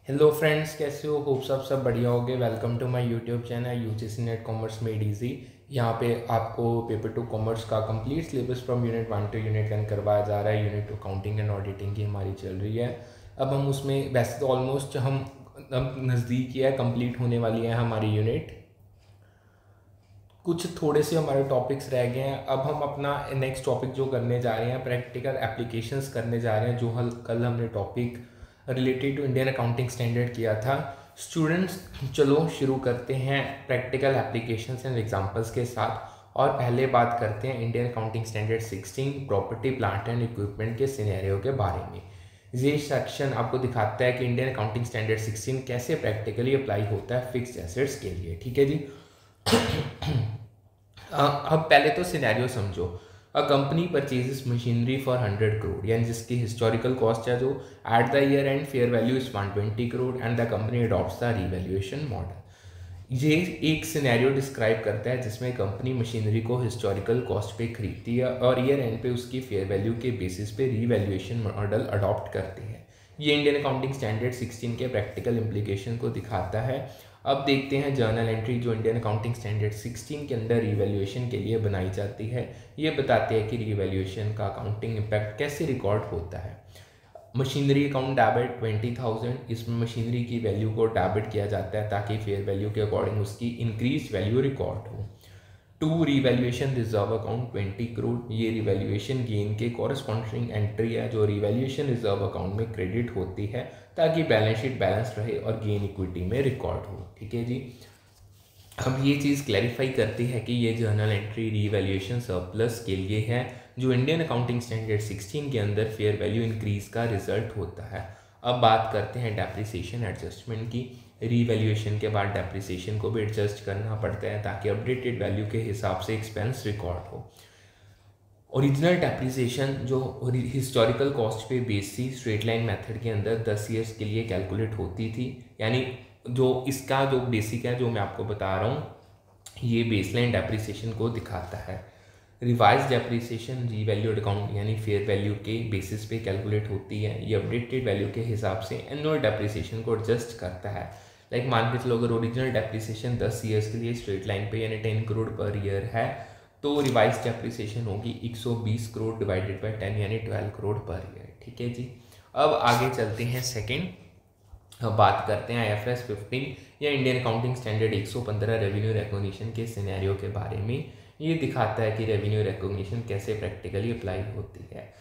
Hello friends, कैसे हो? Hope सब बढ़िया होगे। Welcome to my YouTube channel UGC NET commerce made easy. यहाँ पे आपको पेपर टू कॉमर्स का complete syllabus from unit 1 to unit 10 करवाया जा रहा है। यूनिट 2 अकाउंटिंग एंड ऑडिटिंग की हमारी चल रही है। अब हम उसमें वैसे तो ऑलमोस्ट हम अब नज़दीक ही है, कंप्लीट होने वाली है हमारी यूनिट। कुछ थोड़े से हमारे टॉपिक्स रह गए हैं। अब हम अपना नेक्स्ट टॉपिक जो करने जा रहे हैं, प्रैक्टिकल एप्लीकेशंस करने जा रहे हैं। जो कल हमने topic related to Indian accounting standard किया था। स्टूडेंट्स, चलो शुरू करते हैं प्रैक्टिकल एप्लीकेशंस एंड एग्जांपल्स के साथ। और पहले बात करते हैं Indian accounting standard 16 property plant and equipment के सिनेरियो के बारे में। ये सेक्शन आपको दिखाता है कि इंडियन अकाउंटिंग स्टैंडर्ड 16 कैसे प्रैक्टिकली अप्लाई होता है फिक्स्ड एसेट्स के लिए। ठीक है जी। अब पहले तो सिनेरियो समझो। A company purchases machinery for 100 crore, यानी जिसकी हिस्टोरिकल कॉस्ट है जो at the year and fair value is 120 crore and the company adopts the revaluation model. ये एक सिनेरियो डिस्क्राइब करता है जिसमें कंपनी मशीनरी को हिस्टोरिकल कॉस्ट पे खरीदती है और ईयर एंड पे उसकी फेयर वैल्यू के बेसिस पे रीवैल्यूएशन मॉडल अडॉप्ट करती है। ये इंडियन अकाउंटिंग स्टैंडर्ड 16 के प्रैक्टिकल इम्प्लीकेशन को दिखाता है। अब देखते हैं जर्नल एंट्री जो इंडियन अकाउंटिंग स्टैंडर्ड 16 के अंदर रीवैल्यूएशन के लिए बनाई जाती है। ये बताते हैं कि रीवैल्यूएशन का अकाउंटिंग इम्पैक्ट कैसे रिकॉर्ड होता है। मशीनरी अकाउंट डेबिट 20,000, इसमें मशीनरी की वैल्यू को डेबिट किया जाता है ताकि फेयर वैल्यू के अकॉर्डिंग उसकी इंक्रीज वैल्यू रिकॉर्ड हो। To revaluation reserve account 20 crore, ये रिवैल्यूएशन गेन के कॉरस्पॉन्डिंग एंट्री है जो रिवैल्यूएशन रिजर्व अकाउंट में क्रेडिट होती है ताकि बैलेंस शीट बैलेंस रहे और गेन इक्विटी में रिकॉर्ड हो। ठीक है जी। अब ये चीज़ क्लैरिफाई करती है कि ये जर्नल एंट्री रिवैल्यूएशन सरप्लस के लिए है जो इंडियन अकाउंटिंग स्टैंडर्ड 16 के अंदर फेयर वैल्यू इंक्रीज का रिजल्ट होता है। अब बात करते हैं डेप्रिसिएशन एडजस्टमेंट की। रिवैल्यूएशन के बाद डेप्रिसिएशन को भी एडजस्ट करना पड़ता है ताकि अपडेटेड वैल्यू के हिसाब से एक्सपेंस रिकॉर्ड हो। ओरिजिनल डेप्रिसिएशन जो हिस्टोरिकल कॉस्ट पे बेस थी स्ट्रेट लाइन मेथड के अंदर 10 ईयर्स के लिए कैलकुलेट होती थी। यानी जो इसका जो बेसिक है जो मैं आपको बता रहा हूँ, ये बेसलाइन डेप्रिसिएशन को दिखाता है। रिवाइज डेप्रिसिएशन रीवैल्यूड अकाउंट यानी फेयर वैल्यू के बेसिस पे कैलकुलेट होती है। ये अपडेटेड वैल्यू के हिसाब से एनुअल डेप्रिसिएशन को एडजस्ट करता है। लाइक मान के चलो अगर ओरिजिनल डेप्रिसिएशन 10 ईयर्स के लिए स्ट्रेट लाइन पे यानी 10 करोड़ पर ईयर है तो रिवाइज डेप्रिसिएशन होगी 120 करोड़ डिवाइडेड बाय 10 यानी 12 करोड़ पर ईयर। ठीक है जी। अब आगे चलते हैं सेकेंड, बात करते हैं IFRS 15 या Indian accounting standard 115 revenue recognition के सिनेरियो के बारे में। ये दिखाता है कि रेवेन्यू रिकॉग्निशन कैसे प्रैक्टिकली अप्लाई होती है।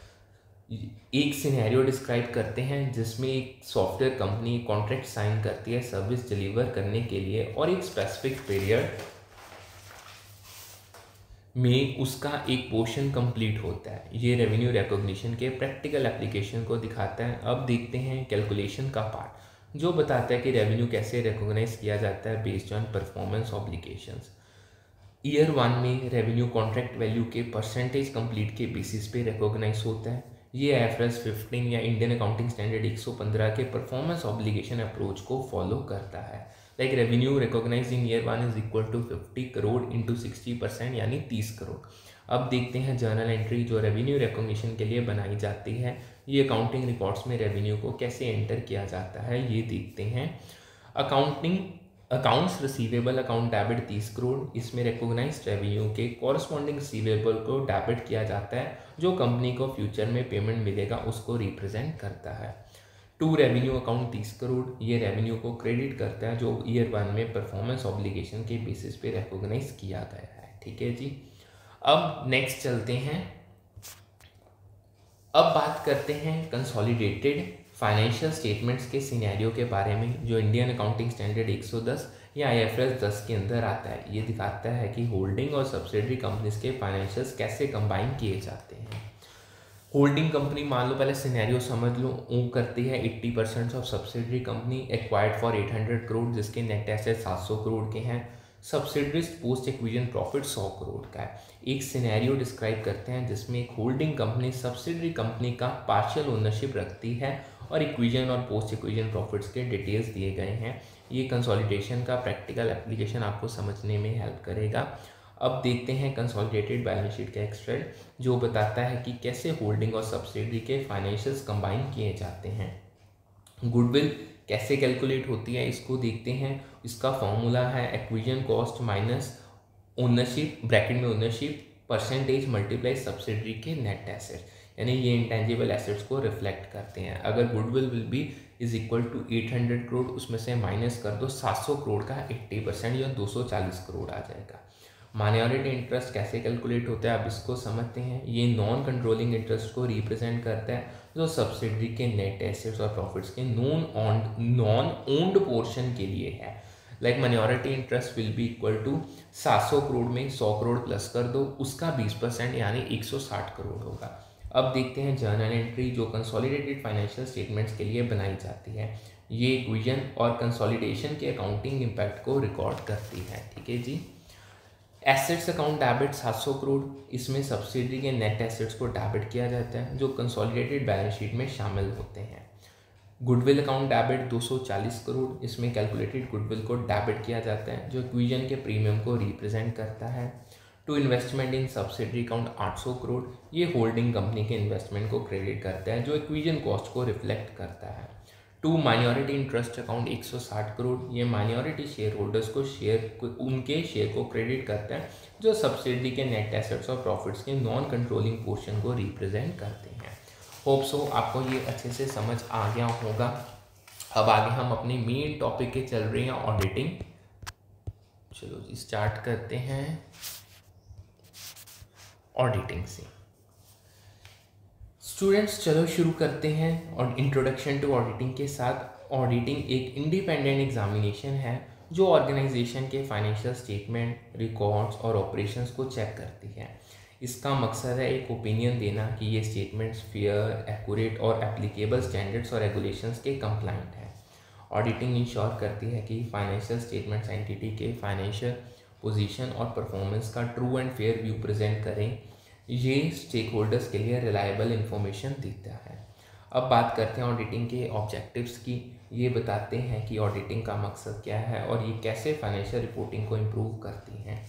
एक सिनेरियो डिस्क्राइब करते हैं जिसमें एक सॉफ्टवेयर कंपनी कॉन्ट्रैक्ट साइन करती है सर्विस डिलीवर करने के लिए और एक स्पेसिफिक पीरियड में उसका एक पोर्शन कंप्लीट होता है। ये रेवेन्यू रिकॉग्निशन के प्रैक्टिकल एप्लीकेशन को दिखाता है। अब देखते हैं कैलकुलेशन का पार्ट जो बताता है कि रेवेन्यू कैसे रिकॉग्नाइज किया जाता है based on performance obligations. Year 1 में रेवेन्यू कॉन्ट्रैक्ट वैल्यू के परसेंटेज कंप्लीट के बेसिस पे रिकॉग्नाइज होता है। ये IFRS 15 या इंडियन अकाउंटिंग स्टैंडर्ड 115 के परफॉर्मेंस ऑब्लिगेशन अप्रोच को फॉलो करता है। Like revenue recognise in year 1 is equal to 50 crore into 60% यानी 30 करोड़। अब देखते हैं जर्नल एंट्री जो रेवेन्यू रिकॉग्निशन के लिए बनाई जाती है। ये अकाउंटिंग रिकॉर्ड्स में रेवेन्यू को कैसे एंटर किया जाता है ये देखते हैं। Accounts receivable account debit 30 crore, इसमें रिकॉग्नाइज्ड रेवेन्यू के कॉरस्पॉन्डिंग रिसीवेबल को डेबिट किया जाता है जो कंपनी को फ्यूचर में पेमेंट मिलेगा उसको रिप्रेजेंट करता है। टू रेवेन्यू अकाउंट 30 करोड़, ये रेवेन्यू को क्रेडिट करता है जो ईयर 1 में परफॉर्मेंस ऑब्लिगेशन के बेसिस पे रिकॉग्नाइज किया गया है। ठीक है जी। अब नेक्स्ट चलते हैं। अब बात करते हैं कंसोलिडेटेड फाइनेंशियल स्टेटमेंट्स के सिनेरियो के बारे में जो इंडियन अकाउंटिंग स्टैंडर्ड 110 या IFRS 10 के अंदर आता है। ये दिखाता है कि होल्डिंग और सब्सिडरी कंपनीज के फाइनेंशियल्स कैसे कंबाइन किए जाते हैं। होल्डिंग कंपनी मान लो, पहले सिनेरियो समझ लो, वो करती है 80% of subsidiary company acquired for 800 crore जिसके नेट एसेट 700 करोड़ के हैं। सब्सिडरीज पोस्ट एक्विजन प्रॉफिट 100 करोड़ का है। एक सिनेरियो डिस्क्राइब करते हैं जिसमें एक होल्डिंग कंपनी सब्सिडरी कंपनी का पार्शियल ओनरशिप रखती है और इक्विजन और पोस्ट इक्विजन प्रॉफिट्स के डिटेल्स दिए गए हैं। ये कंसोलिडेशन का प्रैक्टिकल एप्लीकेशन आपको समझने में हेल्प करेगा। अब देखते हैं कंसोलिडेटेड बैलेंस शीट का एक्सट्रैक्ट जो बताता है कि कैसे होल्डिंग और सब्सिडरी के फाइनेंशियल्स कंबाइन किए जाते हैं। गुडविल कैसे कैलकुलेट होती है इसको देखते हैं। इसका फॉर्मूला है acquisition cost minus ownership, bracket में ओनरशिप परसेंटेज मल्टीप्लाई सब्सिडरी के नेट एसेट, यानी ये इंटेंजिबल एसेट्स को रिफ्लेक्ट करते हैं। अगर goodwill will be is equal to 800 crore, उसमें से माइनस कर दो 700 करोड़ का 80% या 240 करोड़ आ जाएगा। माइनॉरिटी इंटरेस्ट कैसे कैलकुलेट होता है अब इसको समझते हैं। ये नॉन कंट्रोलिंग इंटरेस्ट को रिप्रेजेंट करता है जो सब्सिडरी के नेट एसेट्स और प्रॉफिट्स के नॉन ओन्ड पोर्शन के लिए है। Like minority interest will be equal to 700 crore में 100 करोड़ प्लस कर दो, उसका 20% यानी 160 करोड़ होगा। अब देखते हैं जर्नल एंट्री जो कंसोलिडेटेड फाइनेंशियल स्टेटमेंट्स के लिए बनाई जाती है। ये इक्विजन और कंसोलिडेशन के अकाउंटिंग इम्पैक्ट को रिकॉर्ड करती है। ठीक है जी। एसेट्स अकाउंट डेबिट 700 करोड़, इसमें सब्सिडी के नेट एसेट्स को डेबिट किया जाता है जो कंसोलिडेटेड बैलेंस शीट में शामिल होते हैं। गुडविल अकाउंट डेबिट 240 करोड़, इसमें कैलकुलेटेड गुडविल को डेबिट किया जाता है जो इक्विजन के प्रीमियम को रिप्रेजेंट करता है। To investment in subsidiary account 800 crore, ये होल्डिंग कंपनी के इन्वेस्टमेंट को क्रेडिट करता है जो इक्विजन कॉस्ट को रिफ्लेक्ट करता है। To minority interest account 160 crore, ये माइनॉरिटी शेयर होल्डर्स को उनके शेयर को क्रेडिट करता है जो सब्सिडी के नेट एसेट्स और प्रॉफिट्स के नॉन कंट्रोलिंग पोर्शन को रिप्रेजेंट करते हैं। होप सो आपको ये अच्छे से समझ आ गया होगा। अब आगे हम अपने मेन टॉपिक के चल रहे हैं ऑडिटिंग। चलो जी स्टार्ट करते हैं ऑडिटिंग से। स्टूडेंट्स चलो शुरू करते हैं और इंट्रोडक्शन टू ऑडिटिंग के साथ। ऑडिटिंग एक इंडिपेंडेंट एग्जामिनेशन है जो ऑर्गेनाइजेशन के फाइनेंशियल स्टेटमेंट, रिकॉर्ड्स और ऑपरेशंस को चेक करती है। इसका मकसद है एक ओपिनियन देना कि ये स्टेटमेंट्स फेयर, एक्यूरेट और एप्लीकेबल स्टैंडर्ड्स और रेगुलेशंस के कंप्लाइंट है। ऑडिटिंग इंश्योर करती है कि फाइनेंशियल स्टेटमेंट्स एंटिटी के फाइनेंशियल पोजीशन और परफॉर्मेंस का true and fair view present करें। ये स्टेक होल्डर्स के लिए रिलायबल इंफॉर्मेशन देता है। अब बात करते हैं ऑडिटिंग के ऑब्जेक्टिव्स की। ये बताते हैं कि ऑडिटिंग का मकसद क्या है और ये कैसे फाइनेंशियल रिपोर्टिंग को इम्प्रूव करती हैं।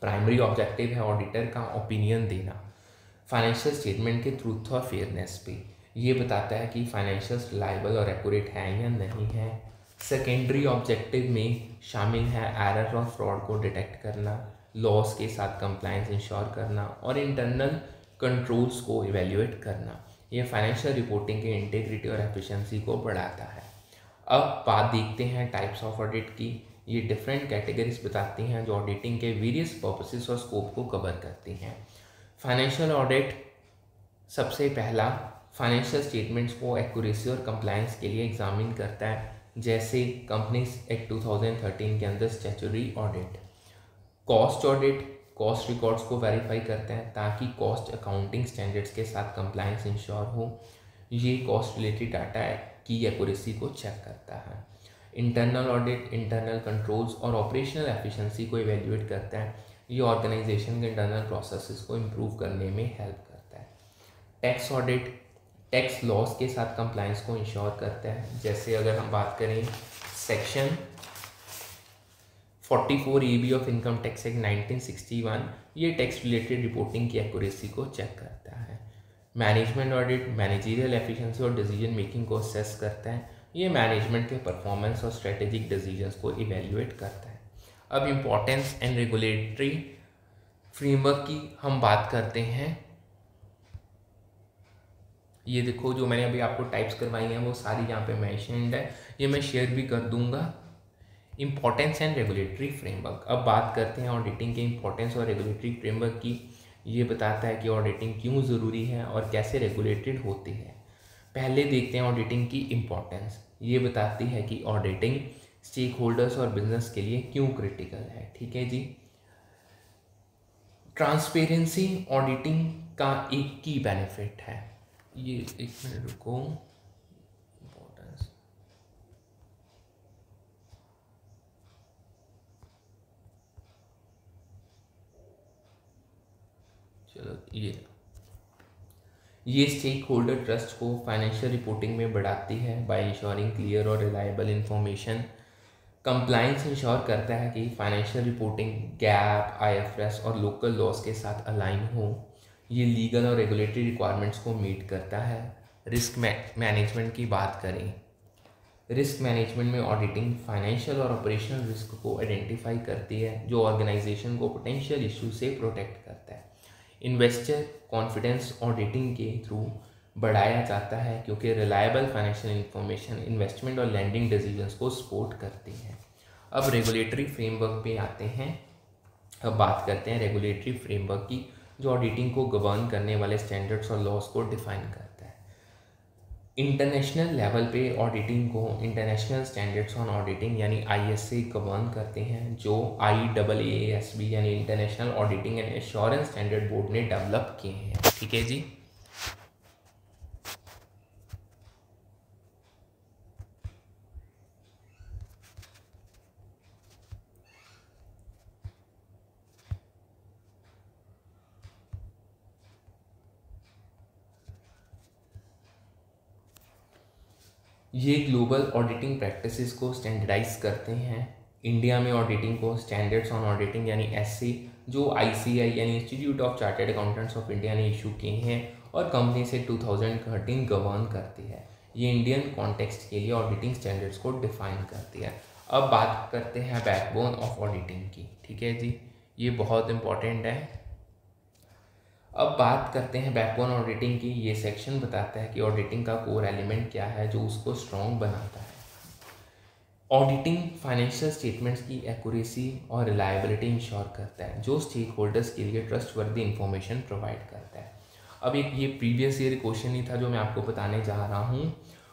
प्राइमरी ऑब्जेक्टिव है ऑडिटर का ओपिनियन देना फाइनेंशियल स्टेटमेंट के ट्रूथ और फेयरनेस पे। ये बताता है कि फाइनेंशियल्स रिलायबल और एक्यूरेट हैं या नहीं है। सेकेंडरी ऑब्जेक्टिव में शामिल है एरर और फ्रॉड को डिटेक्ट करना, लॉस के साथ कंप्लायंस इंश्योर करना और इंटरनल कंट्रोल्स को इवेल्युएट करना। ये फाइनेंशियल रिपोर्टिंग के इंटीग्रिटी और एफिशिएंसी को बढ़ाता है। अब बात देखते हैं टाइप्स ऑफ ऑडिट की। ये डिफरेंट कैटेगरीज बताती हैं जो ऑडिटिंग के वेरियस पर्पसेस और स्कोप को कवर करती हैं। फाइनेंशियल ऑडिट सबसे पहला फाइनेंशियल स्टेटमेंट्स को एक्यूरेसी और कंप्लायंस के लिए एग्जामिन करता है, जैसे कंपनीज एक्ट 2013 के अंदर statutory audit. Cost audit cost records को वेरीफाई करते हैं ताकि कॉस्ट अकाउंटिंग स्टैंडर्ड्स के साथ कंप्लायंस इंश्योर हो। ये कॉस्ट रिलेटेड डाटा की एक्यूरेसी को चेक करता है। इंटरनल ऑडिट इंटरनल कंट्रोल्स और ऑपरेशनल एफिशिएंसी को इवेल्युएट करता है। ये ऑर्गेनाइजेशन के इंटरनल प्रोसेसेस को इम्प्रूव करने में हेल्प करता है। टैक्स ऑडिट टैक्स लॉस के साथ कंप्लायंस को इंश्योर करता है। जैसे अगर हम बात करें section 44 AB of income tax act 1961, ये टैक्स रिलेटेड रिपोर्टिंग की एक्यूरेसी को चेक करता है। मैनेजमेंट ऑडिट मैनेजरियल एफिशिएंसी और डिसीजन मेकिंग को असेस करता है। ये मैनेजमेंट के परफॉर्मेंस और स्ट्रेटेजिक डिसीजंस को इवेल्युएट करता है। अब इम्पोर्टेंस एंड रेगुलेटरी फ्रेमवर्क की हम बात करते हैं। ये देखो जो मैंने अभी आपको टाइप्स करवाई हैं वो सारी यहाँ पे मेंशन्ड है, ये मैं शेयर भी कर दूंगा। Importance and regulatory framework. अब बात करते हैं ऑडिटिंग के इम्पोर्टेंस और रेगुलेटरी फ्रेमवर्क की। ये बताता है कि ऑडिटिंग क्यों ज़रूरी है और कैसे रेगुलेटेड होती है। पहले देखते हैं ऑडिटिंग की इम्पोर्टेंस। ये बताती है कि ऑडिटिंग स्टेक होल्डर्स और बिजनेस के लिए क्यों क्रिटिकल है। ठीक है जी। ट्रांसपेरेंसी ऑडिटिंग का एक की बेनिफिट है। ये एक मिनट रुको, इम्पोर्टेंस चलो ये स्टेक होल्डर ट्रस्ट को फाइनेंशियल रिपोर्टिंग में बढ़ाती है बाय इंश्योरिंग क्लियर और रिलायबल इंफॉर्मेशन। कंप्लायंस इंश्योर करता है कि फाइनेंशियल रिपोर्टिंग गैप, IFRS और लोकल लॉस के साथ अलाइन हो। ये लीगल और रेगुलेटरी रिक्वायरमेंट्स को मीट करता है। रिस्क मैनेजमेंट की बात करें रिस्क मैनेजमेंट में ऑडिटिंग फाइनेंशियल और ऑपरेशनल रिस्क को आइडेंटिफाई करती है जो ऑर्गेनाइजेशन को पोटेंशियल इशू से प्रोटेक्ट करता है। इन्वेस्टर कॉन्फिडेंस ऑडिटिंग के थ्रू बढ़ाया जाता है क्योंकि रिलायबल फाइनेंशियल इंफॉर्मेशन इन्वेस्टमेंट और लैंडिंग डिसीजंस को सपोर्ट करती है। अब रेगुलेटरी फ्रेमवर्क पे आते हैं। अब बात करते हैं रेगुलेटरी फ्रेमवर्क की जो ऑडिटिंग को गवर्न करने वाले स्टैंडर्ड्स और लॉज को डिफाइन करता है। इंटरनेशनल लेवल पे ऑडिटिंग को इंटरनेशनल स्टैंडर्ड्स ऑन ऑडिटिंग यानी ISA गवर्न करते हैं जो IAASB यानी international auditing and assurance standard board ने डेवलप किए हैं। ठीक है जी। ये ग्लोबल ऑडिटिंग प्रैक्टिसेस को स्टैंडर्डाइज करते हैं। इंडिया में ऑडिटिंग को स्टैंडर्ड्स ऑन ऑडिटिंग यानी SC जो ICI यानी institute of chartered accountants of India ने इशू किए हैं और कंपनी से 2013 गवर्न करती है। ये इंडियन कॉन्टेक्स्ट के लिए ऑडिटिंग स्टैंडर्ड्स को डिफाइन करती है। अब बात करते हैं बैकबोन ऑफ ऑडिटिंग की। ठीक है जी, ये बहुत इंपॉर्टेंट है। अब बात करते हैं बैकबोन ऑडिटिंग की। ये सेक्शन बताता है कि ऑडिटिंग का कोर एलिमेंट क्या है जो उसको स्ट्रॉन्ग बनाता है। ऑडिटिंग फाइनेंशियल स्टेटमेंट्स की एक्यूरेसी और रिलायबिलिटी इंश्योर करता है जो स्टेक होल्डर्स के लिए ट्रस्टवर्दी इंफॉर्मेशन प्रोवाइड करता है। अब एक ये प्रीवियस ईयर क्वेश्चन ही था जो मैं आपको बताने जा रहा हूँ।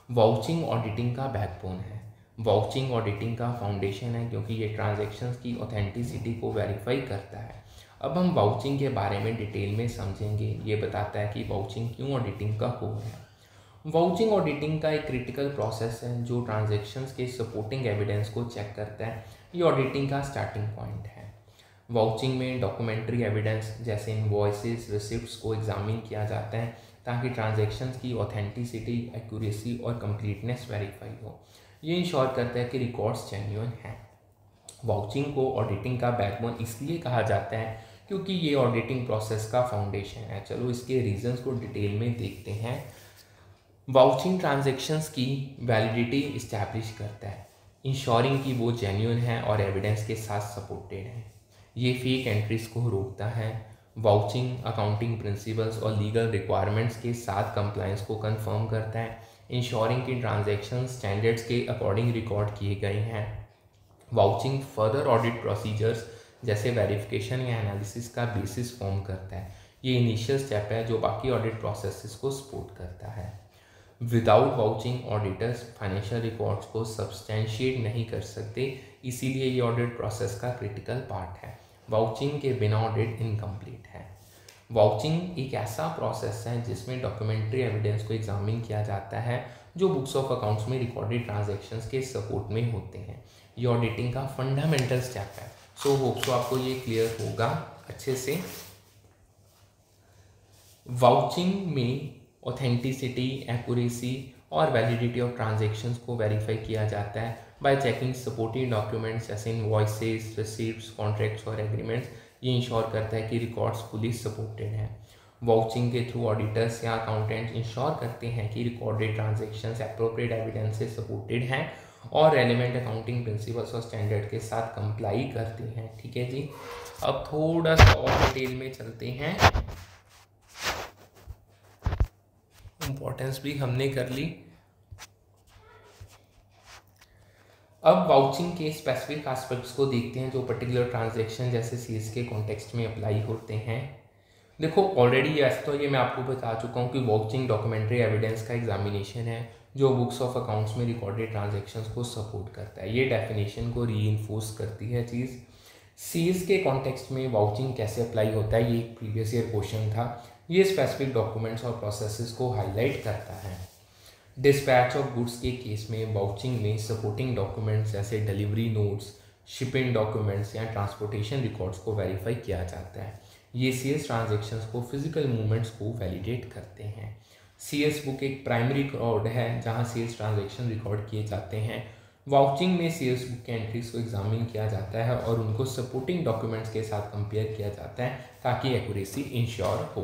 वाउचिंग ऑडिटिंग का बैकबोन है। वाउचिंग ऑडिटिंग का फाउंडेशन है क्योंकि ये ट्रांजैक्शंस की ऑथेंटिसिटी को वेरीफाई करता है। अब हम वाउचिंग के बारे में डिटेल में समझेंगे। ये बताता है कि वाउचिंग क्यों ऑडिटिंग का कोर है। वाउचिंग ऑडिटिंग का एक क्रिटिकल प्रोसेस है जो ट्रांजैक्शंस के सपोर्टिंग एविडेंस को चेक करता है। ये ऑडिटिंग का स्टार्टिंग पॉइंट है। वाउचिंग में डॉक्यूमेंट्री एविडेंस जैसे इनवॉइसेस, रिसिप्ट्स को एग्जामिन किया जाता है ताकि ट्रांजैक्शंस की ऑथेंटिसिटी, एक्यूरेसी और कंप्लीटनेस वेरीफाई हो। ये इंश्योर करता है कि रिकॉर्ड्स जेन्युइन हैं। वाउचिंग को ऑडिटिंग का बैकबोन इसलिए कहा जाता है क्योंकि ये ऑडिटिंग प्रोसेस का फाउंडेशन है। चलो इसके रीजंस को डिटेल में देखते हैं। वाउचिंग ट्रांजैक्शंस की वैलिडिटी इस्टेब्लिश करता है, इंश्योरिंग कि वो जेन्युइन है और एविडेंस के साथ सपोर्टेड है। ये फेक एंट्रीज को रोकता है। वाउचिंग अकाउंटिंग प्रिंसिपल्स और लीगल रिक्वायरमेंट्स के साथ कंप्लायंस को कंफर्म करता है, इंश्योरिंग कि ट्रांजैक्शन स्टैंडर्ड्स के अकॉर्डिंग रिकॉर्ड किए गए हैं। वाउचिंग फर्दर ऑडिट प्रोसीजर्स जैसे वेरिफिकेशन या एनालिसिस का बेसिस फॉर्म करता है। ये इनिशियल स्टेप है जो बाकी ऑडिट प्रोसेसेस को सपोर्ट करता है। Without vouching auditors financial records को सब्सटेंशिएट नहीं कर सकते, इसीलिए ये ऑडिट प्रोसेस का क्रिटिकल पार्ट है। वाउचिंग के बिना ऑडिट इनकम्प्लीट है। वाउचिंग एक ऐसा प्रोसेस है जिसमें डॉक्यूमेंट्री एविडेंस को एग्जामिन किया जाता है जो बुक्स ऑफ अकाउंट्स में रिकॉर्डेड ट्रांजैक्शंस के सपोर्ट में होते हैं। ये ऑडिटिंग का फंडामेंटल स्टेप है। सो होप सो आपको ये क्लियर होगा अच्छे से। वाउचिंग में ऑथेंटिसिटी, एक्यूरेसी और वैलिडिटी ऑफ ट्रांजैक्शंस को वेरीफाई किया जाता है बाय चेकिंग सपोर्टिंग डॉक्यूमेंट्स जैसे इनवॉइसेस, रिसीप्ट्स, कॉन्ट्रैक्ट्स और एग्रीमेंट्स। ये इंश्योर करता है कि रिकॉर्ड्स फुली सपोर्टेड हैं। वाउचिंग के थ्रू ऑडिटर्स या अकाउंटेंट्स इंश्योर करते हैं कि रिकॉर्डेड ट्रांजैक्शंस एप्रोप्रिएट एविडेंस से सपोर्टेड हैं और रेलेवेंट अकाउंटिंग प्रिंसिपल्स और स्टैंडर्ड के साथ कंप्लाई करती हैं। ठीक है जी। अब थोड़ा सा और डिटेल में चलते हैं। इंपॉर्टेंस भी हमने कर ली। अब वाउचिंग के स्पेसिफिक एस्पेक्ट्स को देखते हैं जो पर्टिकुलर ट्रांजैक्शन जैसे सीएस के कॉन्टेक्स्ट में अप्लाई होते हैं। देखो ऑलरेडी ऐसे तो ये मैं आपको बता चुका हूँ कि वाउचिंग डॉक्यूमेंट्री एविडेंस का एग्जामिनेशन है जो बुक्स ऑफ अकाउंट्स में रिकॉर्डेड ट्रांजैक्शंस को सपोर्ट करता है। ये डेफिनेशन को रीइंफोर्स करती है चीज़। सीएस के कॉन्टेक्स्ट में वाउचिंग कैसे अप्लाई होता है, ये एक प्रीवियस ईयर क्वेश्चन था। ये स्पेसिफिक डॉक्यूमेंट्स और प्रोसेसेस को हाईलाइट करता है। डिस्पैच ऑफ गुड्स के केस में वाउचिंग में सपोर्टिंग डॉक्यूमेंट्स जैसे डिलीवरी नोट्स, शिपिंग डॉक्यूमेंट्स या ट्रांसपोर्टेशन रिकॉर्ड्स को वेरीफाई किया जाता है। ये सीएस ट्रांजैक्शंस को फिजिकल मूवमेंट्स को वैलिडेट करते हैं। सीएस बुक एक प्राइमरी रिकॉर्ड है जहां सीएस ट्रांजैक्शन रिकॉर्ड किए जाते हैं। वाउचिंग में सीएस बुक के एंट्रीज को एग्जामिन किया जाता है और उनको सपोर्टिंग डॉक्यूमेंट्स के साथ कंपेयर किया जाता है ताकि एक्यूरेसी इंश्योर हो।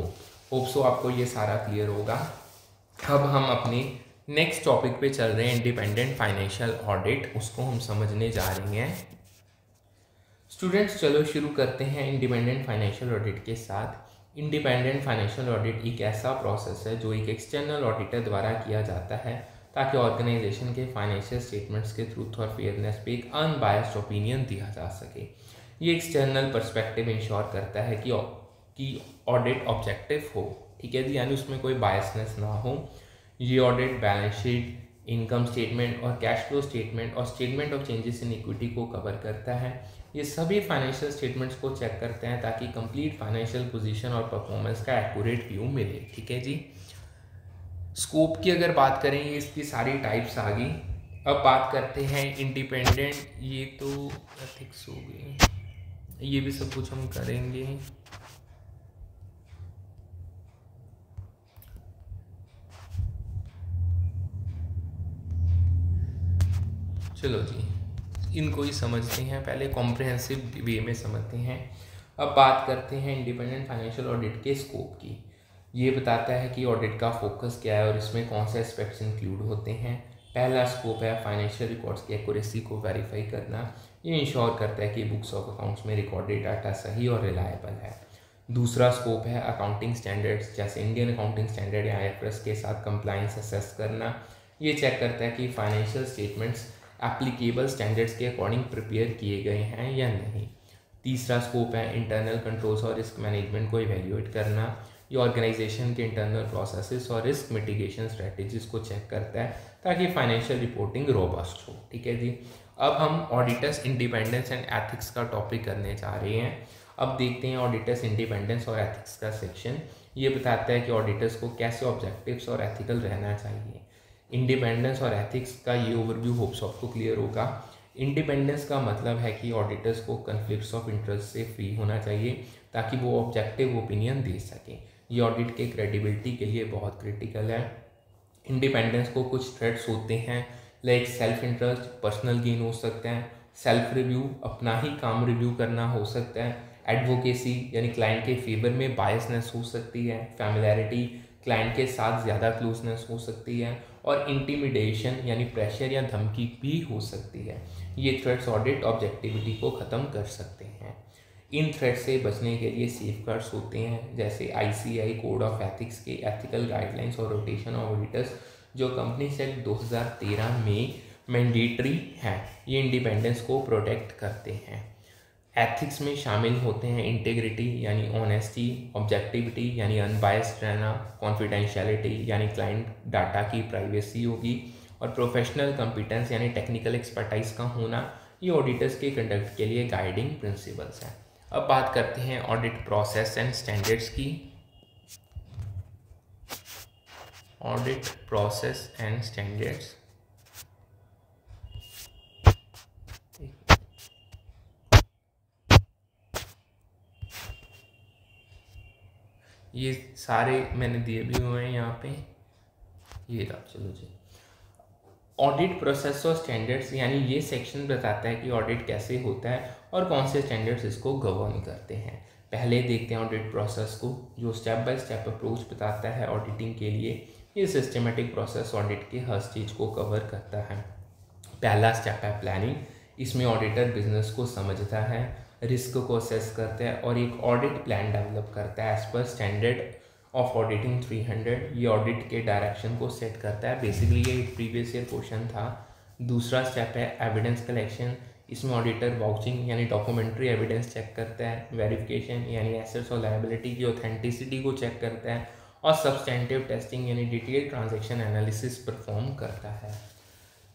होप सो आपको ये सारा क्लियर होगा। अब हम अपने नेक्स्ट टॉपिक पे चल रहे हैं इंडिपेंडेंट फाइनेंशियल ऑडिट, उसको हम समझने जा रहे हैं। स्टूडेंट्स चलो शुरू करते हैं इंडिपेंडेंट फाइनेंशियल ऑडिट के साथ। इंडिपेंडेंट फाइनेंशियल ऑडिट एक ऐसा प्रोसेस है जो एक एक्सटर्नल ऑडिटर द्वारा किया जाता है ताकि ऑर्गेनाइजेशन के फाइनेंशियल स्टेटमेंट्स के ट्रूथ और फेयरनेस पे एक अनबायस्ड ओपिनियन दिया जा सके। ये एक्सटर्नल पर्सपेक्टिव इंश्योर करता है कि ऑडिट ऑब्जेक्टिव हो, ठीक है जी, यानी उसमें कोई बायसनेस ना हो। ये audit balance sheet, income statement और कैश फ्लो स्टेटमेंट और statement of changes in equity को कवर करता है। ये सभी फाइनेंशियल स्टेटमेंट्स को चेक करते हैं ताकि कंप्लीट फाइनेंशियल पोजीशन और परफॉर्मेंस का एक्यूरेट व्यू मिले, ठीक है जी। स्कोप की अगर बात करें, ये इसकी सारी टाइप्स आ गई। अब बात करते हैं इंडिपेंडेंट, ये तो एथिक्स हो गई, ये भी सब कुछ हम करेंगे। चलो जी, इनको ही समझते हैं, पहले कॉम्प्रिहेंसिव वे में समझते हैं। अब बात करते हैं इंडिपेंडेंट फाइनेंशियल ऑडिट के स्कोप की। ये बताता है कि ऑडिट का फोकस क्या है और इसमें कौन से एस्पेक्ट्स इंक्लूड होते हैं। पहला स्कोप है फाइनेंशियल रिकॉर्ड्स की एक्यूरेसी को वेरीफाई करना। ये इंश्योर करता है कि बुक्स ऑफ अकाउंट्स में रिकॉर्डेड डाटा सही और रिलायबल है। दूसरा स्कोप है अकाउंटिंग स्टैंडर्ड्स, जैसे इंडियन अकाउंटिंग स्टैंडर्ड या IFRS के साथ कंप्लायंस असेस करना। ये चेक करता है कि फाइनेंशियल स्टेटमेंट्स एप्लीकेबल स्टैंडर्ड्स के अकॉर्डिंग प्रिपेयर किए गए हैं या नहीं। तीसरा स्कोप है इंटरनल कंट्रोल्स और रिस्क मैनेजमेंट को इवेल्युएट करना। ये ऑर्गेनाइजेशन के इंटरनल प्रोसेसेस और रिस्क मिटिगेशन स्ट्रेटजीज को चेक करता है ताकि फाइनेंशियल रिपोर्टिंग रोबस्ट हो, ठीक है जी। अब हम ऑडिटर्स इंडिपेंडेंस एंड एथिक्स का टॉपिक करने जा रहे हैं। अब देखते हैं ऑडिटर्स इंडिपेंडेंस और एथिक्स का सेक्शन। ये बताता है कि ऑडिटर्स को कैसे ऑब्जेक्टिव्स और एथिकल रहना चाहिए। इंडिपेंडेंस और एथिक्स का ये ओवरव्यू होप्स आपको क्लियर होगा। इंडिपेंडेंस का मतलब है कि ऑडिटर्स को कन्फ्लिक्ट्स ऑफ इंटरेस्ट से फ्री होना चाहिए ताकि वो ऑब्जेक्टिव ओपिनियन दे सकें। ये ऑडिट के क्रेडिबिलिटी के लिए बहुत क्रिटिकल है। इंडिपेंडेंस को कुछ थ्रेट्स होते हैं, like self interest, personal gain हो सकता है, सेल्फ रिव्यू, अपना ही काम रिव्यू करना हो सकता है, एडवोकेसी यानी क्लाइंट के फेवर में बायसनेस हो सकती है, फैमिलियरिटी, क्लाइंट के साथ ज़्यादा क्लोजनेस हो सकती है, और इंटिमिडेशन यानी प्रेशर या धमकी भी हो सकती है। ये थ्रेट्स ऑडिट ऑब्जेक्टिविटी को ख़त्म कर सकते हैं। इन थ्रेट से बचने के लिए सेफगार्ड्स होते हैं, जैसे ICAI कोड ऑफ एथिक्स के एथिकल गाइडलाइंस और रोटेशन ऑफ ऑडिटर्स जो कंपनी एक्ट 2013 में मैंडेटरी हैं। ये इंडिपेंडेंस को प्रोटेक्ट करते हैं। एथिक्स में शामिल होते हैं इंटेग्रिटी यानी ऑनेस्टी, ऑब्जेक्टिविटी यानी अनबायस्ड रहना, कॉन्फिडेंशियलिटी यानी क्लाइंट डाटा की प्राइवेसी होगी, और प्रोफेशनल कॉम्पिटेंस यानी टेक्निकल एक्सपर्टाइज का होना। ये ऑडिटर्स के कंडक्ट के लिए गाइडिंग प्रिंसिपल्स हैं। अब बात करते हैं ऑडिट प्रोसेस एंड स्टैंडर्ड्स की। ऑडिट प्रोसेस एंड स्टैंडर्ड्स, ये सारे मैंने दिए भी हुए हैं यहाँ पे, ये रहा। चलो जी, ऑडिट प्रोसेस और स्टैंडर्ड्स यानी ये सेक्शन बताता है कि ऑडिट कैसे होता है और कौन से स्टैंडर्ड्स इसको गवर्न करते हैं। पहले देखते हैं ऑडिट प्रोसेस को, जो स्टेप बाय स्टेप अप्रोच बताता है ऑडिटिंग के लिए। ये सिस्टमेटिक प्रोसेस ऑडिट के हर स्टेज को कवर करता है। पहला स्टेप है प्लानिंग। इसमें ऑडिटर बिजनेस को समझता है, रिस्क को असेस करता है और एक ऑडिट प्लान डेवलप करता है as per standard of auditing 300। ये ऑडिट के डायरेक्शन को सेट करता है। बेसिकली ये एक प्रीवियस ईयर क्वेश्चन था। दूसरा स्टेप है एविडेंस कलेक्शन। इसमें ऑडिटर वाउचिंग यानी डॉक्यूमेंट्री एविडेंस चेक करता है, वेरिफिकेशन यानी एसेट्स और लायबिलिटी की ऑथेंटिसिटी को चेक करता है, और सब्सटेंटिव टेस्टिंग यानी डिटेल ट्रांजैक्शन एनालिसिस परफॉर्म करता है।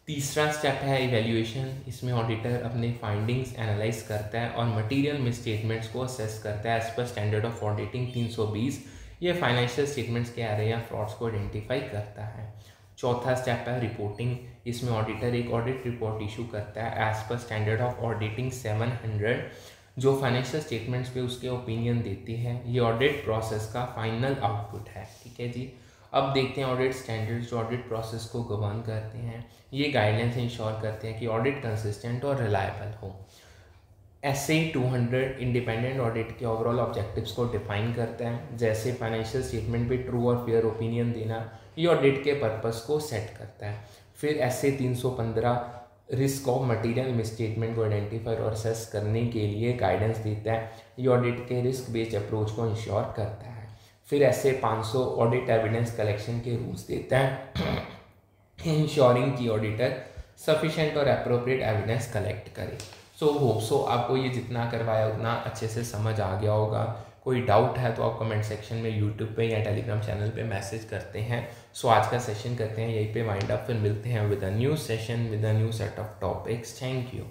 तीसरा स्टेप है इवैल्यूएशन। इसमें ऑडिटर अपने फाइंडिंग्स एनालाइज करता है और मटेरियल मिसस्टेटमेंट्स को असेस करता है as per standard of auditing 320। ये फाइनेंशियल स्टेटमेंट्स के एरर या फ्रॉड्स को आइडेंटिफाई करता है। चौथा स्टेप है रिपोर्टिंग। इसमें ऑडिटर एक ऑडिट रिपोर्ट इशू करता है as per standard of auditing 700, जो फाइनेंशियल स्टेटमेंट्स पे उसके ओपिनियन देती है। ये ऑडिट प्रोसेस का फाइनल आउटपुट है, ठीक है जी। अब देखते हैं ऑडिट स्टैंडर्ड्स जो ऑडिट प्रोसेस को गवर्न करते हैं। ये गाइडलाइंस इंश्योर करते हैं कि ऑडिट कंसिस्टेंट और रिलायबल हो। SA 200 इंडिपेंडेंट ऑडिट के ओवरऑल ऑब्जेक्टिव्स को डिफाइन करता है, जैसे फाइनेंशियल स्टेटमेंट पे ट्रू और फेयर ओपिनियन देना, ये ऑडिट के पर्पस को सेट करता है। फिर ऐसे 315 रिस्क ऑफ मटेरियल मिसस्टेटमेंट को आइडेंटिफाई और असेस करने के लिए गाइडेंस देता है। ये ऑडिट के रिस्क बेस्ड अप्रोच को इंश्योर करता है। फिर ऐसे 500 ऑडिट एविडेंस कलेक्शन के रूल्स देता है, इंश्योरिंग की ऑडिटर सफिशेंट और अप्रोप्रिएट एविडेंस कलेक्ट करे। सो होप सो आपको ये जितना करवाया उतना अच्छे से समझ आ गया होगा। कोई डाउट है तो आप कमेंट सेक्शन में यूट्यूब पे या टेलीग्राम चैनल पे मैसेज करते हैं। सो आज का सेशन करते हैं यहीं पे वाइंड अप, फिर मिलते हैं with a new session with a new set of topics. Thank you.